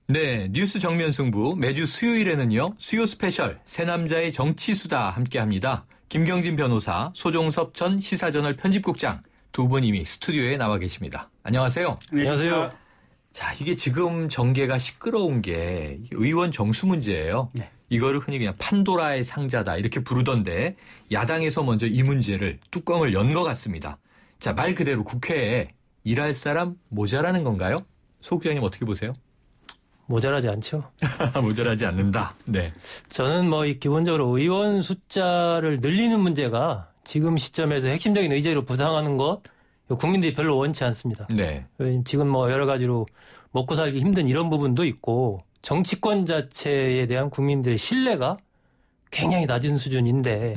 네, 뉴스 정면 승부 매주 수요일에는요. 수요 스페셜 새남자의 정치수다 함께합니다. 김경진 변호사, 소종섭 전 시사저널 편집국장 두 분 이미 스튜디오에 나와 계십니다. 안녕하세요. 안녕하세요. 자, 이게 지금 정계가 시끄러운 게 의원 정수 문제예요. 네. 이거를 흔히 그냥 판도라의 상자다 이렇게 부르던데 야당에서 먼저 이 문제를 뚜껑을 연 것 같습니다. 자, 말 그대로 국회에 일할 사람 모자라는 건가요? 소 국장님 어떻게 보세요? 모자라지 않죠. 모자라지 않는다. 네. 저는 기본적으로 의원 숫자를 늘리는 문제가 지금 시점에서 핵심적인 의제로 부상하는 것 국민들이 별로 원치 않습니다. 네. 지금 여러 가지로 먹고 살기 힘든 이런 부분도 있고 정치권 자체에 대한 국민들의 신뢰가 굉장히 낮은 수준인데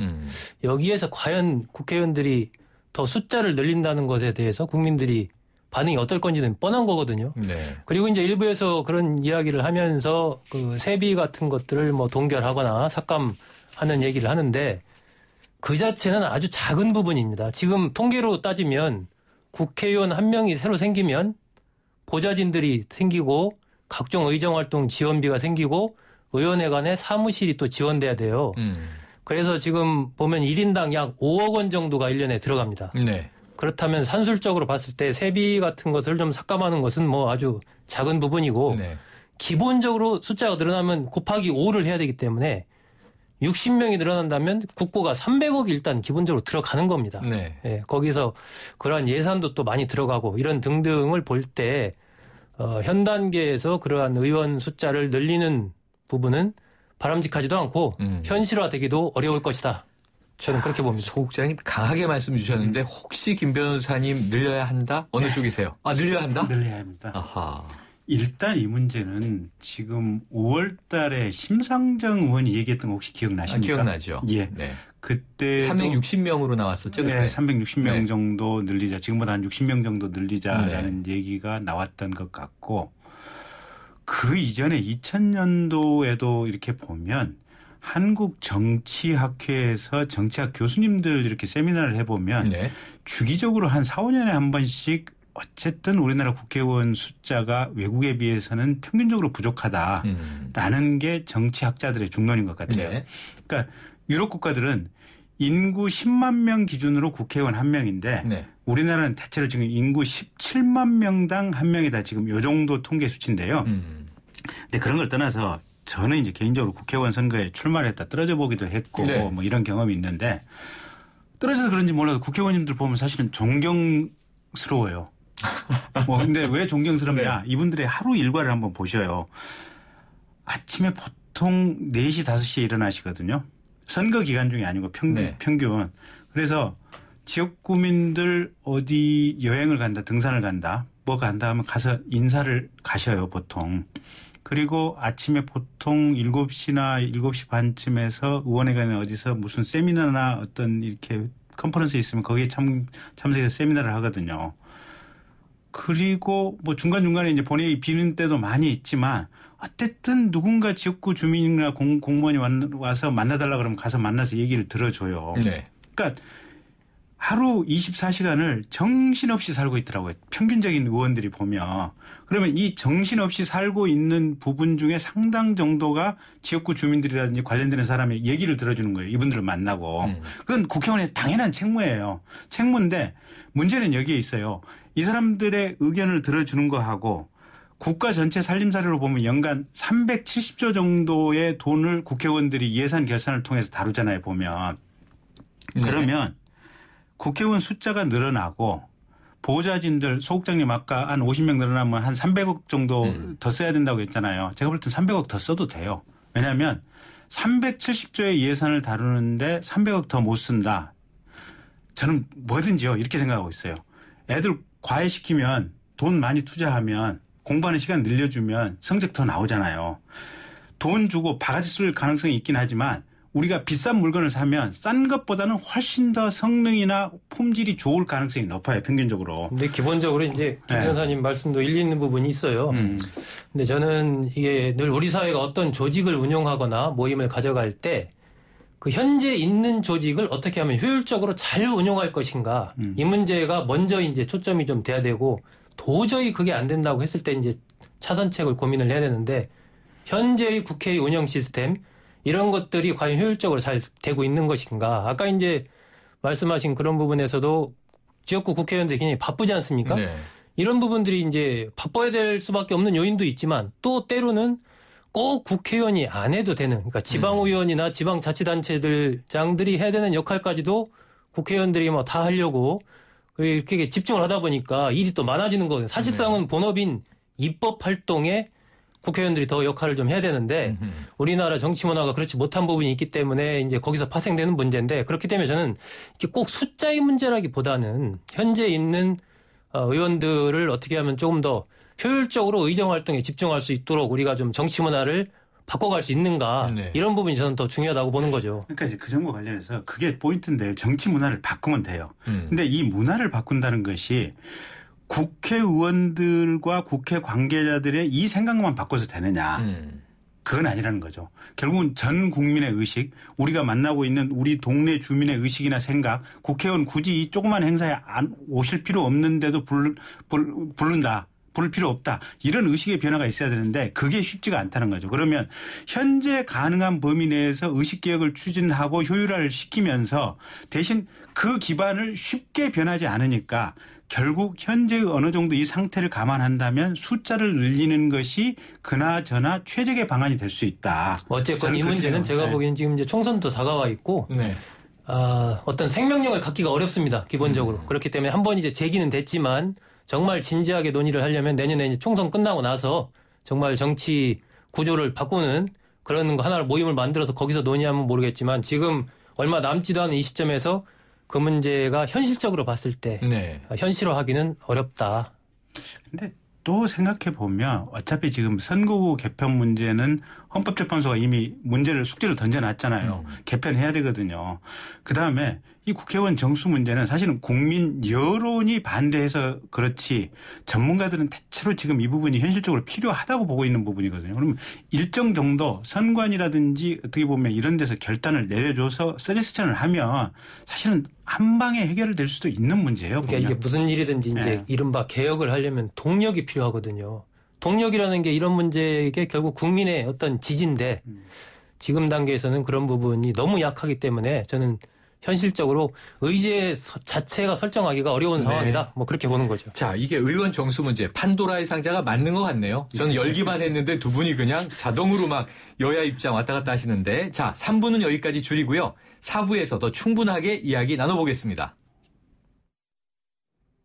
여기에서 과연 국회의원들이 더 숫자를 늘린다는 것에 대해서 국민들이 반응이 어떨 건지는 뻔한 거거든요. 네. 그리고 이제 일부에서 그런 이야기를 하면서 그 세비 같은 것들을 동결하거나 삭감하는 얘기를 하는데 그 자체는 아주 작은 부분입니다. 지금 통계로 따지면 국회의원 한 명이 새로 생기면 보좌진들이 생기고 각종 의정활동 지원비가 생기고 의원회 간에 사무실이 또 지원돼야 돼요. 그래서 지금 보면 1인당 약 5억 원 정도가 1년에 들어갑니다. 네. 그렇다면 산술적으로 봤을 때 세비 같은 것을 좀 삭감하는 것은 아주 작은 부분이고 네. 기본적으로 숫자가 늘어나면 곱하기 5를 해야 되기 때문에 60명이 늘어난다면 국고가 300억이 일단 기본적으로 들어가는 겁니다. 네. 예, 거기서 그러한 예산도 또 많이 들어가고 이런 등등을 볼 때 현 단계에서 그러한 의원 숫자를 늘리는 부분은 바람직하지도 않고 현실화되기도 어려울 것이다. 저는 그렇게 봅니다. 소 국장님 강하게 말씀 주셨는데 혹시 김 변호사님 늘려야 한다? 어느 쪽이세요? 늘려야 한다? 늘려야 합니다. 아하. 일단 이 문제는 지금 5월 달에 심상정 의원이 얘기했던 거 혹시 기억나십니까? 기억나죠. 예. 네. 그때 360명으로 나왔었죠. 그때. 네, 360명 네. 정도 늘리자. 지금보다 한 60명 정도 늘리자라는 얘기가 나왔던 것 같고 그 이전에 2000년도에도 이렇게 보면 한국정치학회에서 정치학 교수님들 이렇게 세미나를 해보면 네. 주기적으로 한 4, 5년에 한 번씩 어쨌든 우리나라 국회의원 숫자가 외국에 비해서는 평균적으로 부족하다라는 게 정치학자들의 중론인 것 같아요. 네. 그러니까 유럽 국가들은 인구 10만 명 기준으로 국회의원 한 명인데 네. 우리나라는 대체로 지금 인구 17만 명당 한 명이다. 지금 요 정도 통계 수치인데요. 근데 그런 걸 떠나서 저는 이제 개인적으로 국회의원 선거에 출마를 했다 떨어져 보기도 했고 네. 이런 경험이 있는데 떨어져서 그런지 몰라도 국회의원님들 보면 사실은 존경스러워요. 근데 왜 존경스럽냐? 네. 이분들의 하루 일과를 한번 보셔요. 아침에 보통 4시, 5시에 일어나시거든요. 선거 기간 중이 아니고 네. 평균. 그래서 지역구민들 어디 여행을 간다, 등산을 간다, 간다 하면 가서 인사를 가셔요, 보통. 그리고 아침에 보통 7시나 7시 반쯤에서 의원회관에 어디서 무슨 세미나나 어떤 이렇게 컨퍼런스 있으면 거기에 참석해서 세미나를 하거든요. 그리고 중간중간에 이제 본회의 비는 때도 많이 있지만 어쨌든 누군가 지역구 주민이나 공무원이 와서 만나달라 그러면 가서 만나서 얘기를 들어줘요. 네. 그러니까 하루 24시간을 정신없이 살고 있더라고요. 평균적인 의원들이 보면. 그러면 이 정신없이 살고 있는 부분 중에 상당 정도가 지역구 주민들이라든지 관련되는 사람의 얘기를 들어주는 거예요. 이분들을 만나고. 그건 국회의원의 당연한 책무예요. 책무인데 문제는 여기에 있어요. 이 사람들의 의견을 들어주는 거하고 국가 전체 살림살이로 보면 연간 370조 정도의 돈을 국회의원들이 예산 결산을 통해서 다루잖아요. 보면. 네. 그러면 국회의원 숫자가 늘어나고 보좌진들 소국장님 아까 한 50명 늘어나면 한 300억 정도 더 써야 된다고 했잖아요. 제가 볼 땐 300억 더 써도 돼요. 왜냐하면 370조의 예산을 다루는데 300억 더 못 쓴다. 저는 뭐든지요. 이렇게 생각하고 있어요. 애들 과외시키면 돈 많이 투자하면 공부하는 시간 늘려주면 성적 더 나오잖아요. 돈 주고 바가지 쓸 가능성이 있긴 하지만 우리가 비싼 물건을 사면 싼 것보다는 훨씬 더 성능이나 품질이 좋을 가능성이 높아요. 평균적으로. 근데 기본적으로 이제 김 변호사님 말씀도 일리 있는 부분이 있어요. 근데 저는 이게 늘 우리 사회가 어떤 조직을 운영하거나 모임을 가져갈 때 그 현재 있는 조직을 어떻게 하면 효율적으로 잘 운용할 것인가 이 문제가 먼저 이제 초점이 좀 돼야 되고 도저히 그게 안 된다고 했을 때 이제 차선책을 고민을 해야 되는데 현재의 국회의 운영 시스템 이런 것들이 과연 효율적으로 잘 되고 있는 것인가. 아까 이제 말씀하신 그런 부분에서도 지역구 국회의원들이 굉장히 바쁘지 않습니까? 네. 이런 부분들이 이제 바빠야 될 수밖에 없는 요인도 있지만 또 때로는 꼭 국회의원이 안 해도 되는 그러니까 지방의원이나 지방자치단체장들이 해야 되는 역할까지도 국회의원들이 뭐 다 하려고 이렇게 집중을 하다 보니까 일이 또 많아지는 거거든요. 사실상은 본업인 입법 활동에 국회의원들이 더 역할을 좀 해야 되는데 우리나라 정치 문화가 그렇지 못한 부분이 있기 때문에 이제 거기서 파생되는 문제인데 그렇기 때문에 저는 이게 꼭 숫자의 문제라기보다는 현재 있는 의원들을 어떻게 하면 조금 더 효율적으로 의정 활동에 집중할 수 있도록 우리가 좀 정치 문화를 바꿔갈 수 있는가 네. 이런 부분이 저는 더 중요하다고 보는 거죠. 그러니까 이제 그 정보 관련해서 그게 포인트인데요. 정치 문화를 바꾸면 돼요. 근데 이 문화를 바꾼다는 것이 국회의원들과 국회 관계자들의 이 생각만 바꿔서 되느냐. 그건 아니라는 거죠. 결국은 전 국민의 의식, 우리가 만나고 있는 우리 동네 주민의 의식이나 생각, 국회의원 굳이 이 조그만 행사에 안 오실 필요 없는데도 부른다. 부를 필요 없다. 이런 의식의 변화가 있어야 되는데 그게 쉽지가 않다는 거죠. 그러면 현재 가능한 범위 내에서 의식개혁을 추진하고 효율화를 시키면서 대신 그 기반을 쉽게 변하지 않으니까 결국 현재의 어느 정도 이 상태를 감안한다면 숫자를 늘리는 것이 그나저나 최적의 방안이 될 수 있다. 어쨌건 이 문제는 제가 보기엔 지금 이제 총선도 다가와 있고 네. 어떤 생명력을 갖기가 어렵습니다. 기본적으로. 그렇기 때문에 한 번 이제 제기는 됐지만 정말 진지하게 논의를 하려면 내년에 이제 총선 끝나고 나서 정말 정치 구조를 바꾸는 그런 거 하나를 모임을 만들어서 거기서 논의하면 모르겠지만 지금 얼마 남지도 않은 이 시점에서 그 문제가 현실적으로 봤을 때 네. 현실화하기는 어렵다. 근데 또 생각해 보면 어차피 지금 선거구 개편 문제는 헌법재판소가 이미 숙제를 던져놨잖아요. 개편해야 되거든요. 그다음에 이 국회의원 정수 문제는 사실은 국민 여론이 반대해서 그렇지 전문가들은 대체로 지금 이 부분이 현실적으로 필요하다고 보고 있는 부분이거든요. 그러면 일정 정도 선관위라든지 어떻게 보면 이런 데서 결단을 내려줘서 서제스천을 하면 사실은 한 방에 해결될 수도 있는 문제예요. 그러니까 이게 무슨 일이든지 이제 네. 이른바 개혁을 하려면 동력이 필요하거든요. 동력이라는 게 이런 문제에 결국 국민의 어떤 지지인데 지금 단계에서는 그런 부분이 너무 약하기 때문에 저는 현실적으로 의제 자체가 설정하기가 어려운 상황이다. 뭐 그렇게 보는 거죠. 자, 이게 의원 정수 문제 판도라의 상자가 맞는 것 같네요. 저는 열기만 했는데 두 분이 그냥 자동으로 막 여야 입장 왔다 갔다 하시는데 자, 3부는 여기까지 줄이고요. 4부에서 더 충분하게 이야기 나눠보겠습니다.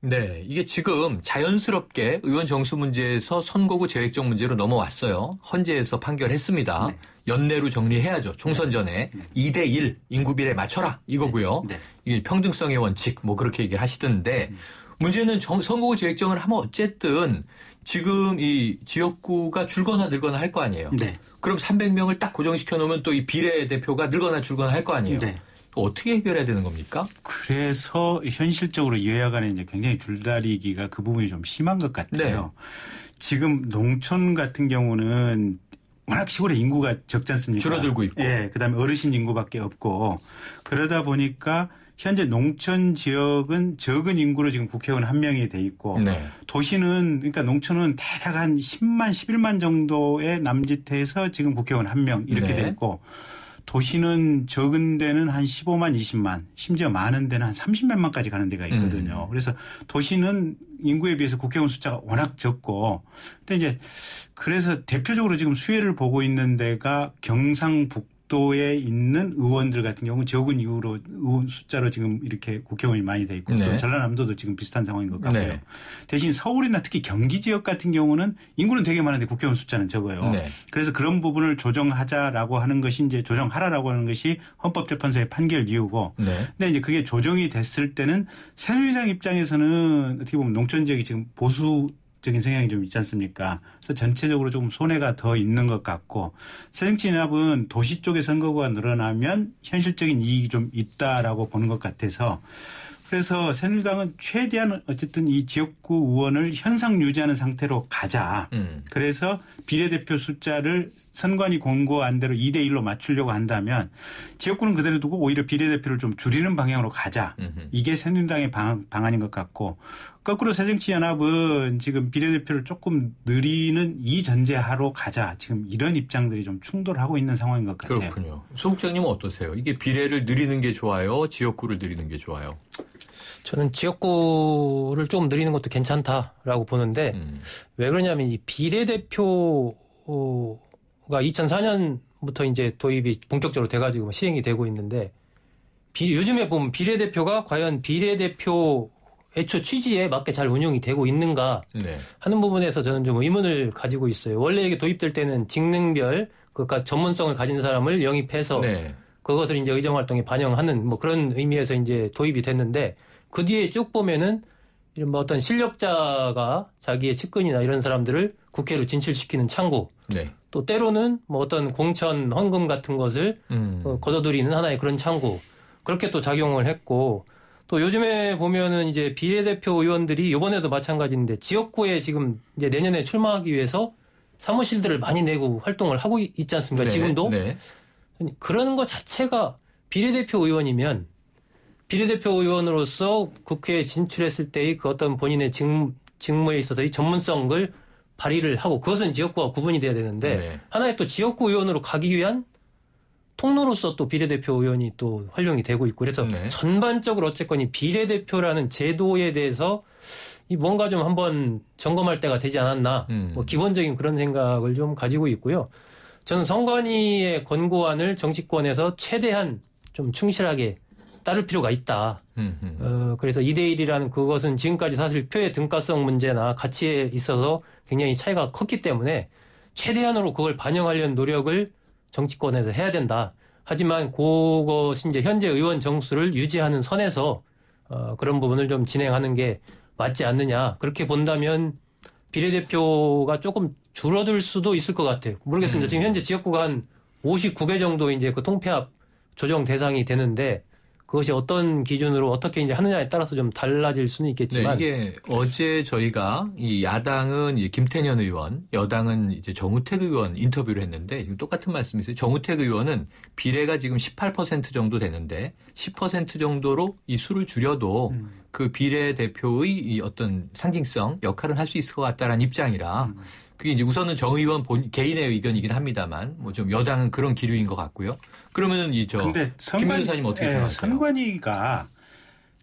네, 이게 지금 자연스럽게 의원 정수 문제에서 선거구 재획정 문제로 넘어왔어요. 헌재에서 판결했습니다. 네. 연내로 정리해야죠. 총선 전에 2대1 인구비례 맞춰라 이거고요. 네. 이게 평등성의 원칙 뭐 그렇게 얘기하시던데 문제는 선거구 재획정을 하면 어쨌든 지금 이 지역구가 줄거나 늘거나 할 거 아니에요. 네. 그럼 300명을 딱 고정시켜 놓으면 또 이 비례대표가 늘거나 줄거나 할 거 아니에요. 네. 어떻게 해결해야 되는 겁니까? 그래서 현실적으로 여야 간에 이제 굉장히 줄다리기가 그 부분이 좀 심한 것 같아요. 네. 지금 농촌 같은 경우는 워낙 시골에 인구가 적지 않습니까? 줄어들고 있고. 예, 그다음에 어르신 인구밖에 없고 그러다 보니까 현재 농촌 지역은 적은 인구로 지금 국회의원 한 명이 돼 있고 네. 도시는 그러니까 농촌은 대략 한 10만, 11만 정도의 남짓해서 지금 국회의원 한 명 이렇게 네. 돼 있고 도시는 적은 데는 한 15만, 20만, 심지어 많은 데는 한 30몇만까지 가는 데가 있거든요. 그래서 도시는 인구에 비해서 국회의원 숫자가 워낙 적고, 근데 이제 그래서 대표적으로 지금 수혜를 보고 있는 데가 경상북도에 있는 의원들 같은 경우 적은 이후로 의원 숫자로 지금 이렇게 국회의원이 많이 돼 있고, 네. 또 전라남도도 지금 비슷한 상황인 것 같고요. 네. 대신 서울이나 특히 경기 지역 같은 경우는 인구는 되게 많은데 국회의원 숫자는 적어요. 네. 그래서 그런 부분을 조정하자라고 하는 것이 이제 조정하라라고 하는 것이 헌법재판소의 판결 이유고. 네. 근데 이제 그게 조정이 됐을 때는 새누리당 입장에서는 어떻게 보면 농촌 지역이 지금 보수적인 성향이 좀 있지 않습니까? 그래서 전체적으로 조금 손해가 더 있는 것 같고 새정치연합은 도시 쪽의 선거구가 늘어나면 현실적인 이익이 좀 있다라고 보는 것 같아서 그래서 새누리당은 최대한 어쨌든 이 지역구 의원을 현상 유지하는 상태로 가자. 그래서 비례대표 숫자를 선관위 권고한 대로 2대 1로 맞추려고 한다면 지역구는 그대로 두고 오히려 비례대표를 좀 줄이는 방향으로 가자. 이게 새누리당의 방안인 것 같고 거꾸로 새정치연합은 지금 비례대표를 조금 늘리는 이 전제하로 가자. 지금 이런 입장들이 좀 충돌하고 있는 상황인 것 같아요. 그렇군요. 소 국장님은 어떠세요? 이게 비례를 늘리는 게 좋아요? 지역구를 늘리는 게 좋아요? 저는 지역구를 좀 늘리는 것도 괜찮다라고 보는데 왜 그러냐면 이 비례대표가 2004년부터 이제 도입이 본격적으로 돼가지고 시행이 되고 있는데 요즘에 보면 비례대표가 과연 비례대표 애초 취지에 맞게 잘 운영이 되고 있는가 네. 하는 부분에서 저는 좀 의문을 가지고 있어요. 원래 이게 도입될 때는 직능별 그러니까 전문성을 가진 사람을 영입해서 네. 그것을 이제 의정활동에 반영하는 뭐 그런 의미에서 이제 도입이 됐는데 그 뒤에 쭉 보면은 이런 뭐 어떤 실력자가 자기의 측근이나 이런 사람들을 국회로 진출시키는 창구 네. 또 때로는 뭐 어떤 공천 헌금 같은 것을 거둬들이는 하나의 그런 창구 그렇게 또 작용을 했고 또 요즘에 보면은 이제 비례대표 의원들이 이번에도 마찬가지인데 지역구에 지금 이제 내년에 출마하기 위해서 사무실들을 많이 내고 활동을 하고 있지 않습니까? 네. 지금도 네. 그런 것 자체가 비례대표 의원이면 비례대표 의원으로서 국회에 진출했을 때의 그 어떤 본인의 직무에 있어서의 전문성을 발휘를 하고 그것은 지역구와 구분이 돼야 되는데 네. 하나의 또 지역구 의원으로 가기 위한 통로로서 또 비례대표 의원이 또 활용이 되고 있고 그래서 네. 전반적으로 어쨌건 이 비례대표라는 제도에 대해서 이 뭔가 좀 한번 점검할 때가 되지 않았나 뭐 기본적인 그런 생각을 좀 가지고 있고요. 저는 선관위의 권고안을 정치권에서 최대한 좀 충실하게 따를 필요가 있다. 그래서 2대 1이라는 그것은 지금까지 사실 표의 등가성 문제나 가치에 있어서 굉장히 차이가 컸기 때문에 최대한으로 그걸 반영하려는 노력을 정치권에서 해야 된다. 하지만 그것이 이제 현재 의원 정수를 유지하는 선에서 그런 부분을 좀 진행하는 게 맞지 않느냐. 그렇게 본다면 비례대표가 조금 줄어들 수도 있을 것 같아요. 모르겠습니다. 지금 현재 지역구가 한 59개 정도 이제 그 통폐합 조정 대상이 되는데 그것이 어떤 기준으로 어떻게 이제 하느냐에 따라서 좀 달라질 수는 있겠지만. 네, 이게 어제 저희가 이 야당은 이제 김태년 의원, 여당은 이제 정우택 의원 인터뷰를 했는데 지금 똑같은 말씀이세요. 정우택 의원은 비례가 지금 18% 정도 되는데 10% 정도로 이 수를 줄여도 그 비례대표의 이 어떤 상징성 역할은 할 수 있을 것 같다라는 입장이라 그게 이제 우선은 정 의원 개인의 의견이긴 합니다만 뭐 좀 여당은 그런 기류인 것 같고요. 그러면은 김 변호사님 어떻게 생각하세요? 선관위가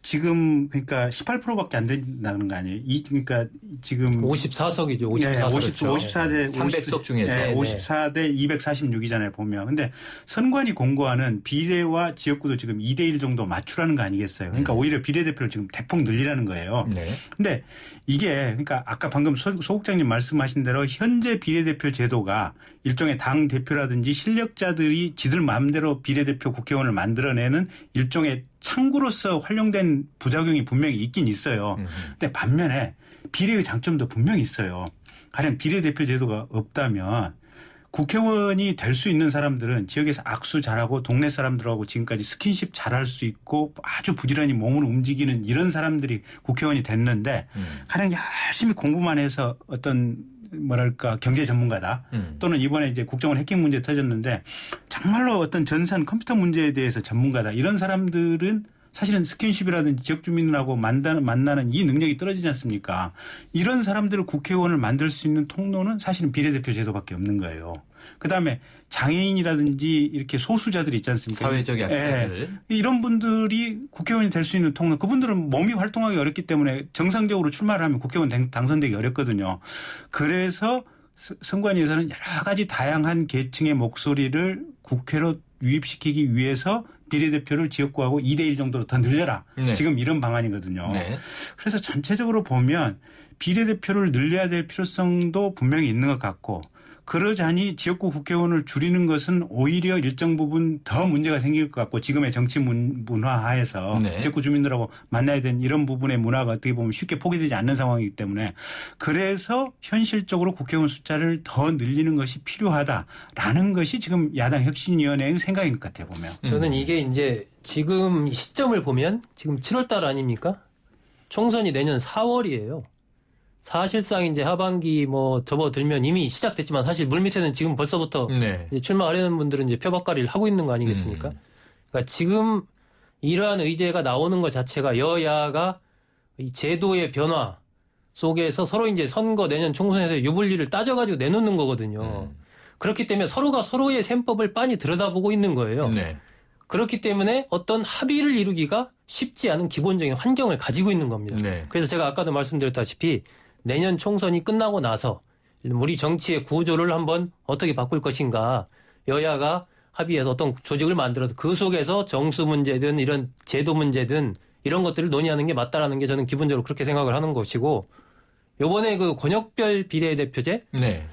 지금 그러니까 18%밖에 안 된다는 거 아니에요? 그러니까 지금 54석이죠. 54석. 54대 300석 중에서 54대 246이잖아요, 보면. 근데 선관위 공고안은 비례와 지역구도 지금 2대 1 정도 맞추라는 거 아니겠어요? 그러니까 오히려 비례대표를 지금 대폭 늘리라는 거예요. 네. 근데 이게 그러니까 아까 방금 소 국장님 말씀하신 대로 현재 비례대표 제도가 일종의 당 대표라든지 실력자들이 지들 마음대로 비례대표 국회의원을 만들어내는 일종의 창구로서 활용된 부작용이 분명히 있긴 있어요. 근데 반면에 비례의 장점도 분명히 있어요. 가령 비례대표 제도가 없다면 국회의원이 될 수 있는 사람들은 지역에서 악수 잘하고 동네 사람들하고 지금까지 스킨십 잘할 수 있고 아주 부지런히 몸을 움직이는 이런 사람들이 국회의원이 됐는데 가령 열심히 공부만 해서 어떤 뭐랄까 경제 전문가다 또는 이번에 이제 국정원 해킹 문제 터졌는데 정말로 어떤 전산 컴퓨터 문제에 대해서 전문가다 이런 사람들은 사실은 스킨십이라든지 지역 주민들하고 만나는 이 능력이 떨어지지 않습니까? 이런 사람들을 국회의원을 만들 수 있는 통로는 사실은 비례대표 제도밖에 없는 거예요. 그다음에 장애인이라든지 이렇게 소수자들 있지 않습니까? 사회적 약자들. 이런 분들이 국회의원이 될 수 있는 통로. 그분들은 몸이 활동하기 어렵기 때문에 정상적으로 출마를 하면 국회의원 당선되기 어렵거든요. 그래서 선관위에서는 여러 가지 다양한 계층의 목소리를 국회로 유입시키기 위해서 비례대표를 지역구하고 2대 1 정도로 더 늘려라. 네. 지금 이런 방안이거든요. 네. 그래서 전체적으로 보면 비례대표를 늘려야 될 필요성도 분명히 있는 것 같고 그러자니 지역구 국회의원을 줄이는 것은 오히려 일정 부분 더 문제가 생길 것 같고 지금의 정치 문화 하에서 네. 지역구 주민들하고 만나야 되는 이런 부분의 문화가 어떻게 보면 쉽게 포기되지 않는 상황이기 때문에 그래서 현실적으로 국회의원 숫자를 더 늘리는 것이 필요하다라는 것이 지금 야당 혁신위원회의 생각인 것 같아요 보면. 저는 이게 이제 지금 시점을 보면 지금 7월 달 아닙니까? 총선이 내년 4월이에요. 사실상 이제 하반기 뭐 접어들면 이미 시작됐지만 사실 물밑에는 지금 벌써부터 네. 이제 출마하려는 분들은 이제 표박가리를 하고 있는 거 아니겠습니까? 그러니까 지금 이러한 의제가 나오는 것 자체가 여야가 이 제도의 변화 속에서 서로 이제 선거 내년 총선에서 유불리를 따져가지고 내놓는 거거든요. 그렇기 때문에 서로가 서로의 셈법을 빤히 들여다보고 있는 거예요. 네. 그렇기 때문에 어떤 합의를 이루기가 쉽지 않은 기본적인 환경을 가지고 있는 겁니다. 네. 그래서 제가 아까도 말씀드렸다시피 내년 총선이 끝나고 나서 우리 정치의 구조를 한번 어떻게 바꿀 것인가 여야가 합의해서 어떤 조직을 만들어서 그 속에서 정수 문제든 이런 제도 문제든 이런 것들을 논의하는 게 맞다라는 게 저는 기본적으로 그렇게 생각을 하는 것이고 요번에 그 권역별 비례대표제 네.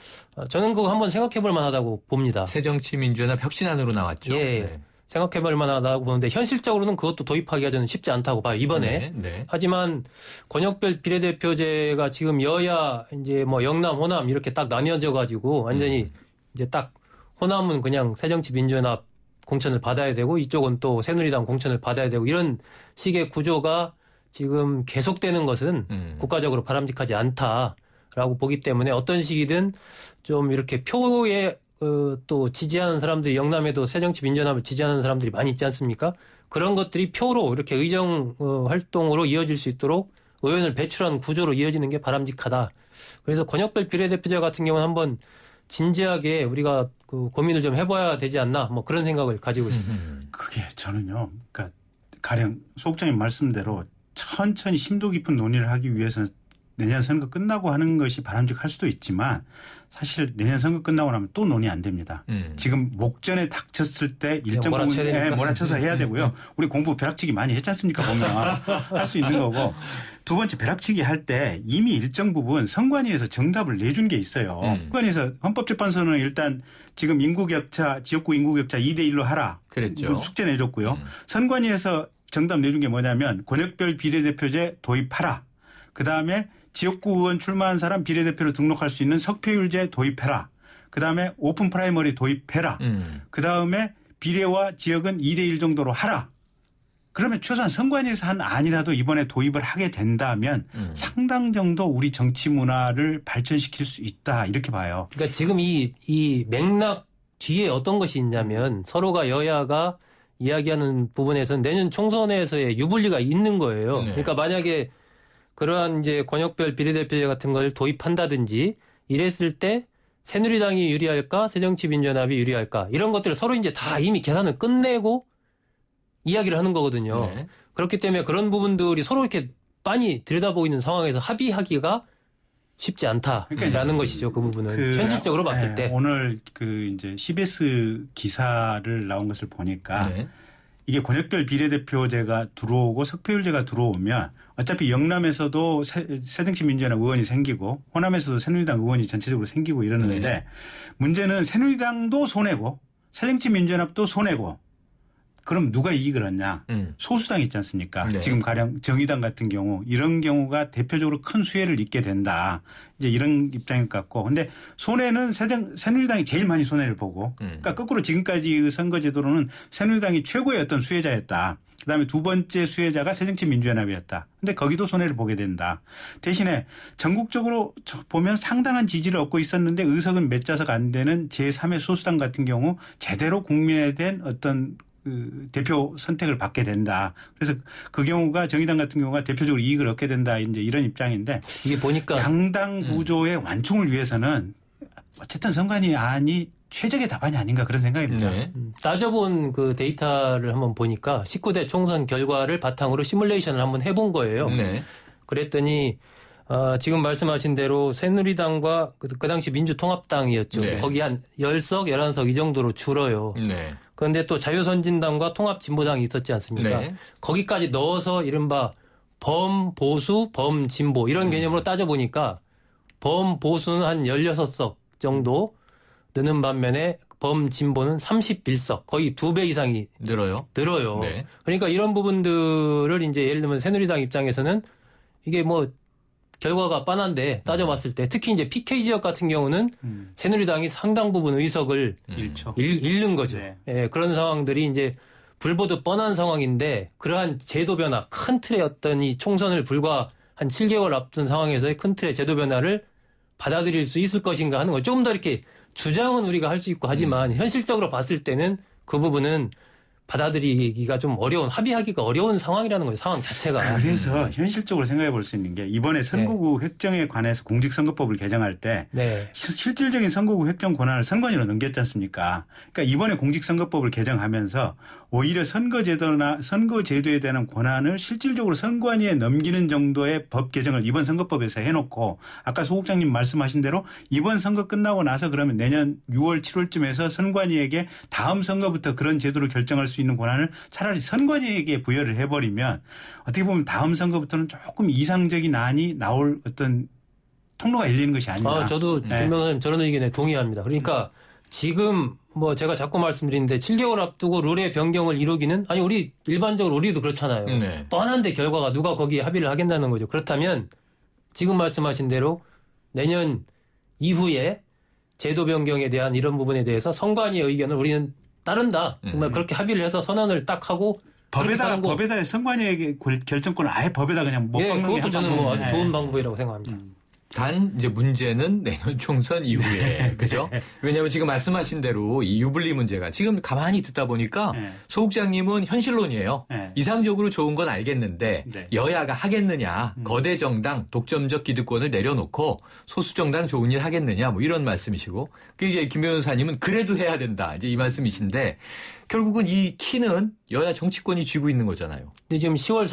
저는 그거 한번 생각해 볼 만하다고 봅니다. 새정치민주연합 혁신안으로 나왔죠. 예. 네. 생각해 볼 만하다고 보는데 현실적으로는 그것도 도입하기가 저는 쉽지 않다고 봐요. 이번에. 네. 네. 하지만 권역별 비례대표제가 지금 여야 이제 뭐 영남, 호남 이렇게 딱 나뉘어져 가지고 완전히 이제 딱 호남은 그냥 새정치민주연합 공천을 받아야 되고 이쪽은 또 새누리당 공천을 받아야 되고 이런 식의 구조가 지금 계속되는 것은 국가적으로 바람직하지 않다라고 보기 때문에 어떤 식이든 좀 이렇게 표에 또 지지하는 사람들이 영남에도 새정치민주연합을 지지하는 사람들이 많이 있지 않습니까? 그런 것들이 표로 이렇게 의정 활동으로 이어질 수 있도록 의원을 배출한 구조로 이어지는 게 바람직하다. 그래서 권역별 비례대표제 같은 경우는 한번 진지하게 우리가 그 고민을 좀 해봐야 되지 않나 뭐 그런 생각을 가지고 있습니다. 그게 저는요. 그러니까 가령 소국장님 말씀대로 천천히 심도 깊은 논의를 하기 위해서는 내년 선거 끝나고 하는 것이 바람직할 수도 있지만 사실 내년 선거 끝나고 나면 또 논의 안 됩니다. 지금 목전에 닥쳤을 때 일정 부분 몰아쳐서 해야 되고요. 우리 공부 벼락치기 많이 했지 않습니까 보면 할 수 있는 거고 두 번째 벼락치기 할 때 이미 일정 부분 선관위에서 정답을 내준 게 있어요. 선관위에서 헌법재판소는 일단 지금 인구격차 지역구 인구격차 2대1로 하라. 그랬죠. 숙제 내줬고요. 선관위에서 정답 내준 게 뭐냐면 권역별 비례대표제 도입하라. 그다음에 지역구 의원 출마한 사람 비례대표로 등록할 수 있는 석패율제 도입해라. 그다음에 오픈 프라이머리 도입해라. 그다음에 비례와 지역은 2대1 정도로 하라. 그러면 최소한 선관위에서 한 안이라도 이번에 도입을 하게 된다면 상당 정도 우리 정치 문화를 발전시킬 수 있다. 이렇게 봐요. 그러니까 지금 이 맥락 뒤에 어떤 것이 있냐면 서로가 여야가 이야기하는 부분에서는 내년 총선에서의 유불리가 있는 거예요. 네. 그러니까 만약에 그러한 이제 권역별 비례대표제 같은 걸 도입한다든지 이랬을 때 새누리당이 유리할까 새정치민주연합이 유리할까 이런 것들을 서로 이제 다 이미 계산을 끝내고 이야기를 하는 거거든요. 네. 그렇기 때문에 그런 부분들이 서로 이렇게 빤히 들여다보고 있는 상황에서 합의하기가 쉽지 않다라는 것이죠. 그 부분은 현실적으로 봤을 때 오늘 그 이제 CBS 기사를 나온 것을 보니까 네. 이게 권역별 비례대표제가 들어오고 석패율제가 들어오면 어차피 영남에서도 새정치민주연합 의원이 생기고 호남에서도 새누리당 의원이 전체적으로 생기고 이러는데 네. 문제는 새누리당도 손해고 새정치민주연합도 손해고 그럼 누가 이익을 얻냐. 소수당 있지 않습니까. 네. 지금 가령 정의당 같은 경우 이런 경우가 대표적으로 큰 수혜를 입게 된다. 이제 이런 입장인 것 같고. 근데 손해는 새누리당이 제일 많이 손해를 보고 그러니까 거꾸로 지금까지의 선거제도로는 새누리당이 최고의 어떤 수혜자였다. 그다음에 두 번째 수혜자가 새정치민주연합이었다. 근데 거기도 손해를 보게 된다. 대신에 전국적으로 보면 상당한 지지를 얻고 있었는데 의석은 몇 자석 안 되는 제3의 소수당 같은 경우 제대로 국민에 대한 어떤 그 대표 선택을 받게 된다. 그래서 그 경우가 정의당 같은 경우가 대표적으로 이익을 얻게 된다. 이제 이런 입장인데 이게 보니까 양당 구조의 완충을 위해서는 어쨌든 선관위 안이 최적의 답안이 아닌가 그런 생각입니다. 네. 따져본 그 데이터를 한번 보니까 19대 총선 결과를 바탕으로 시뮬레이션을 한번 해본 거예요. 네. 그랬더니 지금 말씀하신 대로 새누리당과 그 당시 민주통합당이었죠. 네. 거기 한 10석, 11석 이 정도로 줄어요. 네. 그런데 또 자유선진당과 통합진보당이 있었지 않습니까? 네. 거기까지 넣어서 이른바 범보수, 범진보 이런 개념으로 따져보니까 범보수는 한 16석 정도 느는 반면에 범진보는 31석, 거의 2배 이상이 늘어요. 네. 그러니까 이런 부분들을 이제 예를 들면 새누리당 입장에서는 이게 뭐 결과가 빤한데 따져봤을 때 특히 이제 PK 지역 같은 경우는 새누리당이 상당 부분 의석을 잃는 거죠. 네. 예, 그런 상황들이 이제 불보듯 뻔한 상황인데 그러한 제도 변화, 큰 틀의 어떤 이 총선을 불과 한 7개월 앞둔 상황에서의 큰 틀의 제도 변화를 받아들일 수 있을 것인가 하는 거 조금 더 이렇게 주장은 우리가 할 수 있고 하지만 현실적으로 봤을 때는 그 부분은 받아들이기가 좀 어려운, 합의하기가 어려운 상황이라는 거예요. 상황 자체가. 그래서 현실적으로 생각해 볼 수 있는 게 이번에 선거구 획정에 관해서 공직선거법을 개정할 때 실질적인 선거구 획정 권한을 선관위로 넘겼지 않습니까? 그러니까 이번에 공직선거법을 개정하면서 오히려 선거제도에 대한 권한을 실질적으로 선관위에 넘기는 정도의 법 개정을 이번 선거법에서 해놓고 아까 소 국장님 말씀하신 대로 이번 선거 끝나고 나서 그러면 내년 6월 7월쯤에서 선관위에게 다음 선거부터 그런 제도를 결정할 수 있는 권한을 차라리 선관위에게 부여를 해버리면 어떻게 보면 다음 선거부터는 조금 이상적인 안이 나올 어떤 통로가 열리는 것이 아닌가. 저도 김 변호사님 저런 의견에 동의합니다. 그러니까 지금 뭐 제가 자꾸 말씀드리는데 7개월 앞두고 룰의 변경을 이루기는 아니 우리 일반적으로 우리도 그렇잖아요. 네. 뻔한데 결과가 누가 거기에 합의를 하겠다는 거죠. 그렇다면 지금 말씀하신 대로 내년 이후에 제도 변경에 대한 이런 부분에 대해서 선관위의 의견을 우리는 따른다. 정말 그렇게 합의를 해서 선언을 딱 하고 법에다 선관위에게 결정권을 아예 법에다 그냥 못 박는 게 그것도 저는 뭐 아주 좋은 방법이라고 생각합니다. 단 이제 문제는 내년 총선 이후에 그죠? 왜냐하면 지금 말씀하신 대로 이 유불리 문제가 지금 가만히 듣다 보니까 소 국장님은 현실론이에요. 이상적으로 좋은 건 알겠는데 여야가 하겠느냐? 거대 정당 독점적 기득권을 내려놓고 소수 정당 좋은 일 하겠느냐? 뭐 이런 말씀이시고 그 이제 김 변호사님은 그래도 해야 된다 이제 이 말씀이신데 결국은 이 키는 여야 정치권이 쥐고 있는 거잖아요. 근데 지금 10월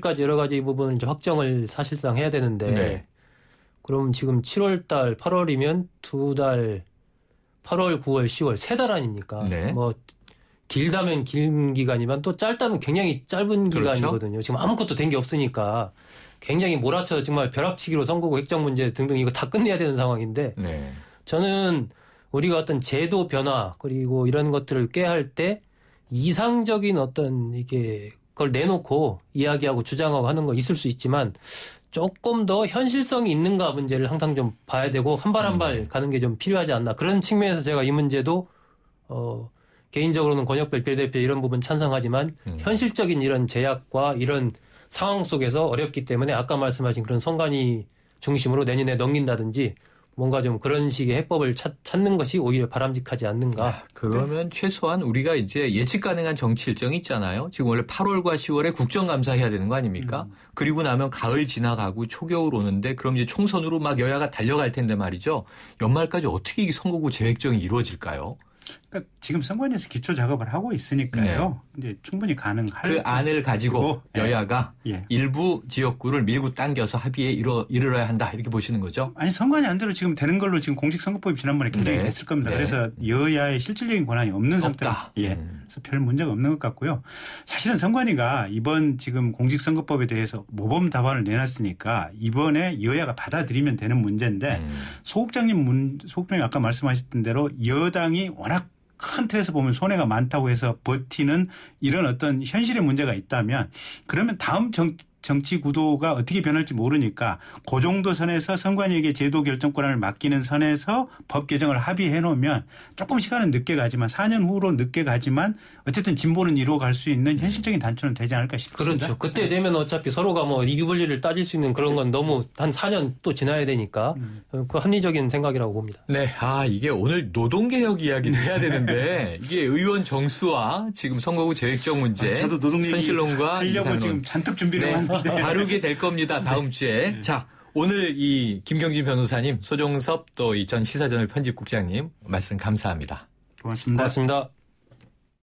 31일까지 여러 가지 부분을 이제 확정을 사실상 해야 되는데. 그럼 지금 7월달, 8월이면 2달, 8월, 9월, 10월 3달 아닙니까? 뭐 길다면 긴 기간이면 또 짧다면 굉장히 짧은 기간이거든요. 지금 아무것도 된 게 없으니까 굉장히 몰아쳐서 정말 벼락치기로 선거구 획정 문제 등등 이거 다 끝내야 되는 상황인데 저는 우리가 어떤 제도 변화 그리고 이런 것들을 꾀할 때 이상적인 어떤 이게 그걸 내놓고 이야기하고 주장하고 하는 거 있을 수 있지만 조금 더 현실성이 있는가 문제를 항상 좀 봐야 되고 한 발 한 발 가는 게 좀 필요하지 않나. 그런 측면에서 제가 이 문제도 개인적으로는 권역별 비례대표 이런 부분 찬성하지만 현실적인 이런 제약과 이런 상황 속에서 어렵기 때문에 아까 말씀하신 그런 선관위 중심으로 내년에 넘긴다든지 뭔가 좀 그런 식의 해법을 찾는 것이 오히려 바람직하지 않는가. 그러면 최소한 우리가 이제 예측 가능한 정치 일정이 있잖아요. 지금 원래 8월과 10월에 국정감사 해야 되는 거 아닙니까? 그리고 나면 가을 지나가고 초겨울 오는데 그럼 이제 총선으로 막 여야가 달려갈 텐데 말이죠. 연말까지 어떻게 이 선거구 재획정이 이루어질까요? 그러니까 지금 선관위에서 기초 작업을 하고 있으니까요. 이제 충분히 가능할 그 안을 가지고 여야가 일부 지역구를 밀고 당겨서 합의에 이르러야 한다 이렇게 보시는 거죠? 아니 선관위 안대로 지금 되는 걸로 지금 공직선거법이 지난번에 개정이 됐을 겁니다. 그래서 여야의 실질적인 권한이 없는 상태다. 그래서 별 문제가 없는 것 같고요. 사실은 선관위가 이번 지금 공직선거법에 대해서 모범 답안을 내놨으니까 이번에 여야가 받아들이면 되는 문제인데 소 국장님 아까 말씀하셨던 대로 여당이 워낙 큰 틀에서 보면 손해가 많다고 해서 버티는 이런 어떤 현실의 문제가 있다면 그러면 다음 정치 구도가 어떻게 변할지 모르니까 그 정도 선에서 선관위에게 제도 결정권을 맡기는 선에서 법 개정을 합의해 놓으면 조금 시간은 늦게 가지만 4년 후로 늦게 가지만 어쨌든 진보는 이루어갈 수 있는 현실적인 단초는 되지 않을까 싶습니다. 그렇죠. 그때 되면 어차피 서로가 뭐 이규분리를 따질 수 있는 그런 건 너무 한 4년 또 지나야 되니까 그 합리적인 생각이라고 봅니다. 네. 이게 오늘 노동개혁 이야기를 해야 되는데 이게 의원 정수와 지금 선거구 재획정 문제 저도 노동 얘기 현실론과 하려고 이상론. 지금 잔뜩 준비를 했는데 다루게 될 겁니다. 다음 주에. 자, 오늘 이 김경진 변호사님, 소종섭 또 이 전 시사저널 편집국장님 말씀 감사합니다. 고맙습니다. 고맙습니다.